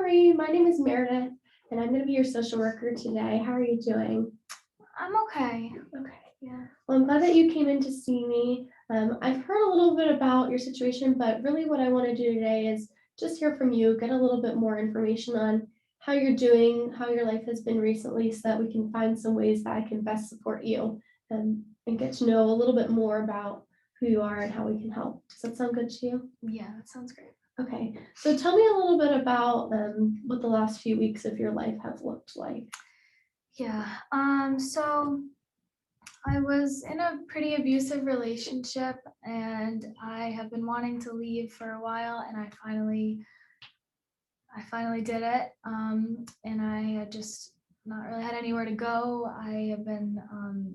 Marie. My name is Meredith, and I'm going to be your social worker today. How are you doing? I'm okay. Okay. Yeah. Well, I'm glad that you came in to see me. I've heard a little bit about your situation, but really what I want to do today is just hear from you, get a little bit more information on how you're doing, how your life has been recently, so that we can find some ways that I can best support you and get to know a little bit more about who you are and how we can help. Does that sound good to you? Yeah, that sounds great. Okay, so tell me a little bit about what the last few weeks of your life have looked like. Yeah. So I was in a pretty abusive relationship and I have been wanting to leave for a while, and I finally did it. And I had just not really had anywhere to go. I have been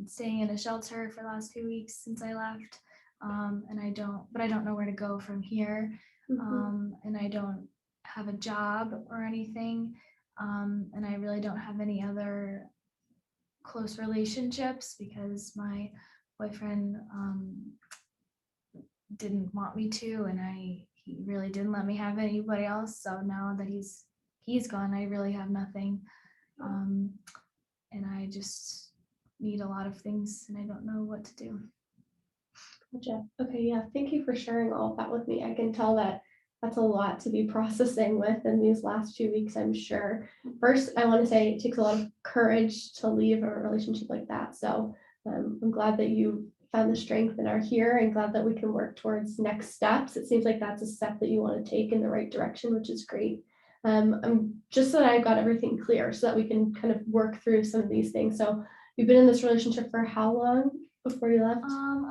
staying in a shelter for the last few weeks since I left. And I don't know where to go from here. And I don't have a job or anything. And I really don't have any other close relationships because my boyfriend didn't want me to, and he really didn't let me have anybody else. So now that he's gone, I really have nothing. And I just need a lot of things and I don't know what to do. Gotcha. Okay, yeah, thank you for sharing all of that with me. I can tell that that's a lot to be processing with in these last few weeks, I'm sure. First, I want to say it takes a lot of courage to leave a relationship like that. So I'm glad that you found the strength and are here, and glad that we can work towards next steps. It seems like that's a step that you want to take in the right direction, which is great. I'm just so that I got everything clear so that we can kind of work through some of these things. So you've been in this relationship for how long before you left?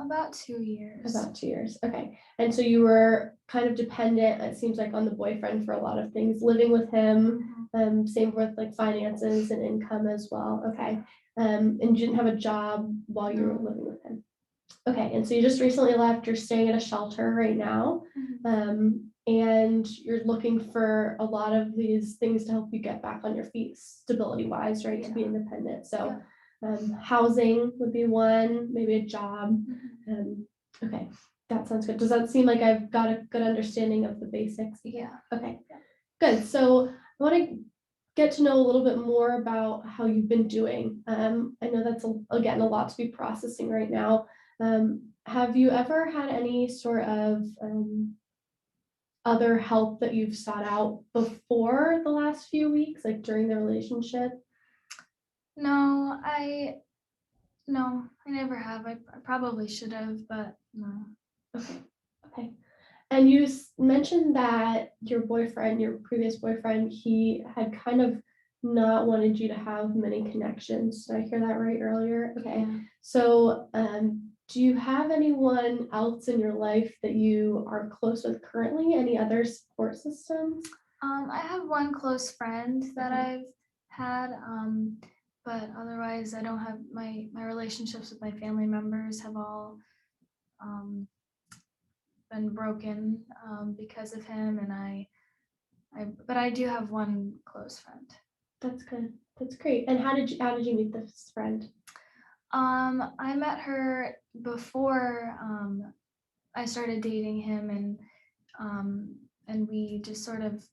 About 2 years. About 2 years. Okay. And so you were kind of dependent, it seems like, on the boyfriend for a lot of things, living with him, same with like finances and income as well. Okay. And you didn't have a job while you were living with him. Okay. And so you just recently left, you're staying at a shelter right now. And you're looking for a lot of these things to help you get back on your feet, stability wise, right? Yeah. To be independent. So housing would be one, maybe a job. Okay, that sounds good. Does that seem like I've got a good understanding of the basics? Yeah. Okay, good. So I want to get to know a little bit more about how you've been doing. I know that's, again, a lot to be processing right now. Have you ever had any sort of other help that you've sought out before the last few weeks, like during the relationship? No, I never have. I probably should have, but no. Okay. And you mentioned that your boyfriend, your previous boyfriend, he had kind of not wanted you to have many connections. Did I hear that right earlier? Okay. Yeah. So, do you have anyone else in your life that you are close with currently? Any other support systems? I have one close friend that I've had, but otherwise I don't have my relationships with my family members have all been broken because of him, and but I do have one close friend. That's good. That's great. And how did you meet this friend? I met her before I started dating him, and we just sort of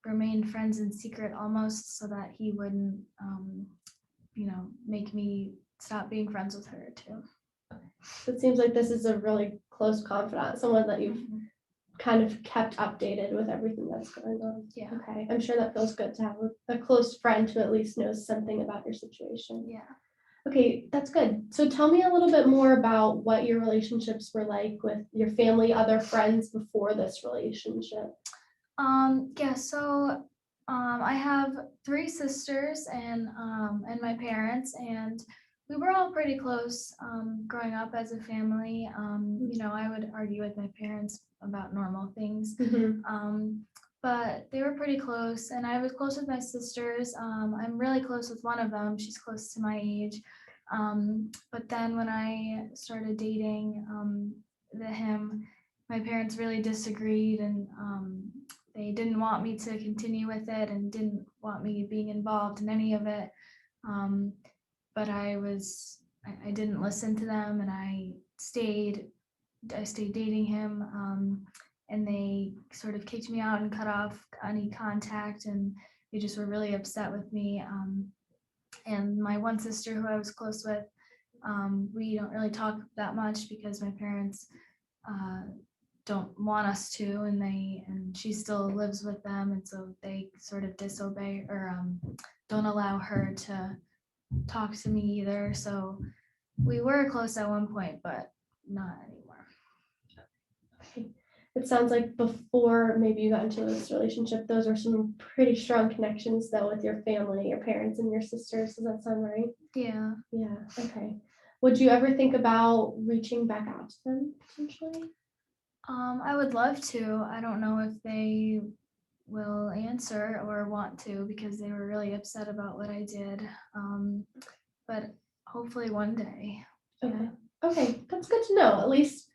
remained friends in secret almost so that he wouldn't make me stop being friends with her too. So it seems like this is a really close confidant, someone that you've kind of kept updated with everything that's going on. Yeah. Okay. I'm sure that feels good to have a close friend who at least knows something about your situation. Yeah. Okay, that's good. So tell me a little bit more about what your relationships were like with your family, other friends before this relationship. Yeah, so I have 3 sisters and my parents, and we were all pretty close growing up as a family. I would argue with my parents about normal things, but they were pretty close, and I was close with my sisters. I'm really close with one of them. She's close to my age. But then when I started dating him, my parents really disagreed, and they didn't want me to continue with it and didn't want me being involved in any of it. But I didn't listen to them, and I stayed dating him. and they sort of kicked me out and cut off any contact, and they just were really upset with me. And my one sister who I was close with, we don't really talk that much because my parents don't want us to, and she still lives with them, and so they sort of disobey or don't allow her to talk to me either. So we were close at one point, but not anymore. Okay. It sounds like before maybe you got into this relationship, those are some pretty strong connections though with your family, your parents and your sisters. Does that sound right? Yeah. Yeah, okay. Would you ever think about reaching back out to them potentially? I would love to. I don't know if they will answer or want to because they were really upset about what I did. But hopefully one day. Okay, okay, that's good to know. At least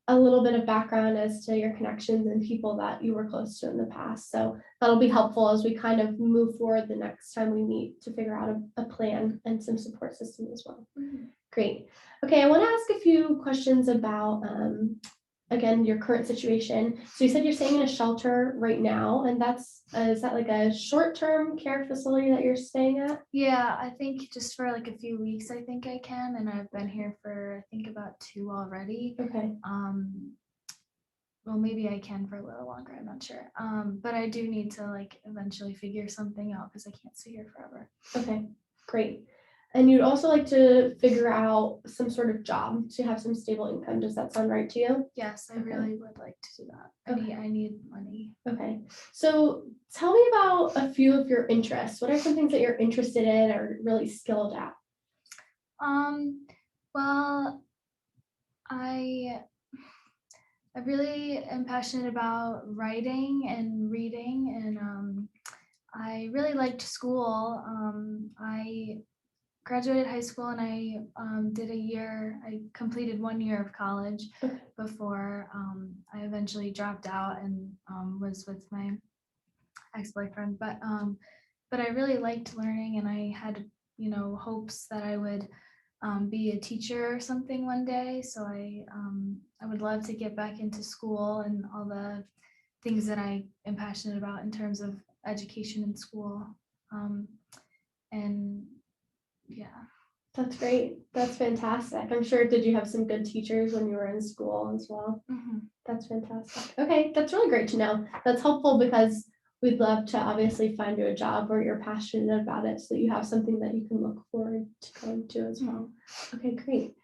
a little bit of background as to your connections and people that you were close to in the past. So that'll be helpful as we kind of move forward the next time we meet to figure out a plan and some support system as well. Great. Okay, I want to ask a few questions about, again, your current situation. So you said you're staying in a shelter right now, and is that like a short-term care facility that you're staying at? Yeah, I think just for like a few weeks, I think I can, and I've been here for I think about 2 already. Okay, Well, maybe I can for a little longer, I'm not sure. But I do need to like eventually figure something out because I can't stay here forever. okay, great. And you'd also like to figure out some sort of job to have some stable income. Does that sound right to you? Yes, I Okay. really would like to do that. I need money. Okay, so tell me about a few of your interests. What are some things that you're interested in or really skilled at? Well, I really am passionate about writing and reading, and I really liked school. I graduated high school and I I completed 1 year of college Okay. before I eventually dropped out and was with my ex-boyfriend. But I really liked learning, and I had, hopes that I would be a teacher or something one day. So I would love to get back into school and all the things that I am passionate about in terms of education in school. And yeah. That's great. That's fantastic. I'm sure, did you have some good teachers when you were in school as well? Mhm. That's fantastic. Okay, that's really great to know. That's helpful because we'd love to obviously find you a job where you're passionate about it so that you have something that you can look forward to going to as well. Okay, great.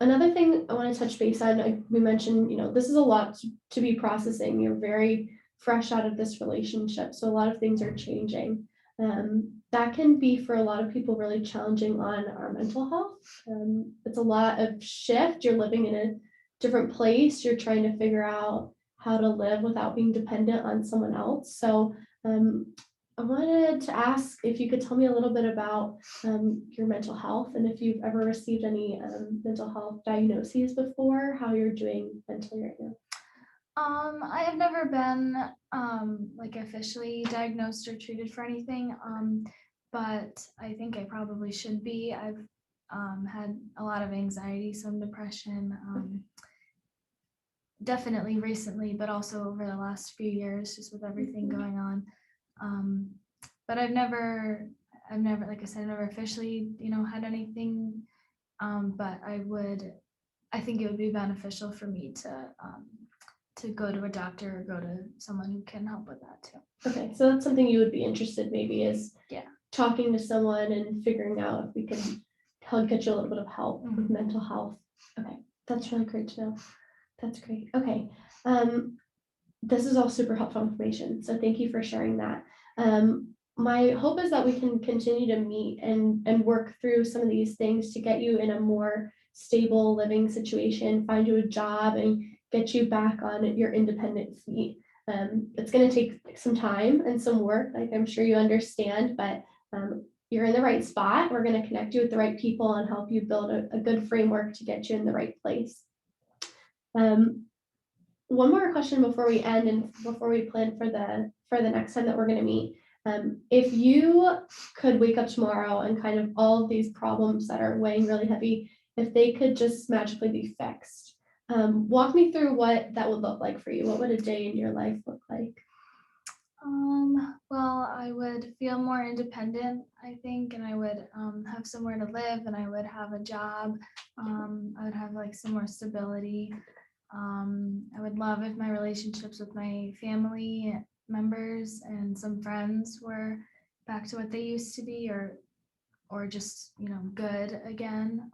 Another thing I want to touch base on, we mentioned, this is a lot to be processing. You're very fresh out of this relationship, so a lot of things are changing. That can be for a lot of people really challenging on our mental health. It's a lot of shift. You're living in a different place. You're trying to figure out how to live without being dependent on someone else. So I wanted to ask if you could tell me a little bit about your mental health and if you've ever received any mental health diagnoses before, how you're doing mentally right now. I have never been like officially diagnosed or treated for anything, but I think I probably should be. I've had a lot of anxiety, some depression, definitely recently, but also over the last few years, just with everything going on. But I've never, like I said, never officially, had anything. But I think it would be beneficial for me to go to a doctor or go to someone who can help with that too. Okay, so that's something you would be interested maybe is Yeah. talking to someone and figuring out if we can help get you a little bit of help with Mhm. mental health. Okay, that's really great to know. That's great. Okay. This is all super helpful information. So thank you for sharing that. My hope is that we can continue to meet and work through some of these things to get you in a more stable living situation, find you a job and get you back on your independent feet. It's going to take some time and some work, like I'm sure you understand, but you're in the right spot. We're going to connect you with the right people and help you build a good framework to get you in the right place. One more question before we end and before we plan for the next time that we're going to meet. If you could wake up tomorrow and kind of all of these problems that are weighing really heavy, if they could just magically be fixed, Walk me through what that would look like for you. What would a day in your life look like? Well, I would feel more independent, I think, and I would have somewhere to live, and I would have a job. I would have like some more stability. I would love if my relationships with my family members and some friends were back to what they used to be, or just, good again.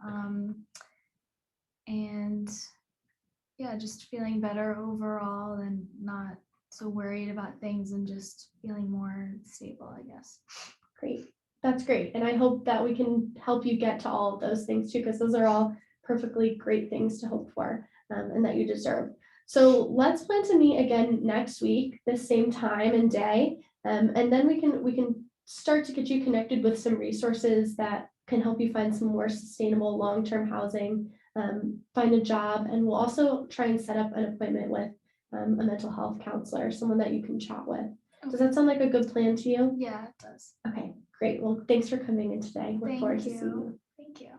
And yeah, just feeling better overall and not so worried about things and just feeling more stable, I guess. Great. That's great. And I hope that we can help you get to all of those things too, because those are all perfectly great things to hope for, and that you deserve. So let's plan to meet again next week, the same time and day. And then we can start to get you connected with some resources that can help you find some more sustainable long-term housing, find a job, and we'll also try and set up an appointment with a mental health counselor, someone that you can chat with. Does that sound like a good plan to you? Yeah, it does. Okay, great. Well, thanks for coming in today. Look forward to seeing you. Thank you.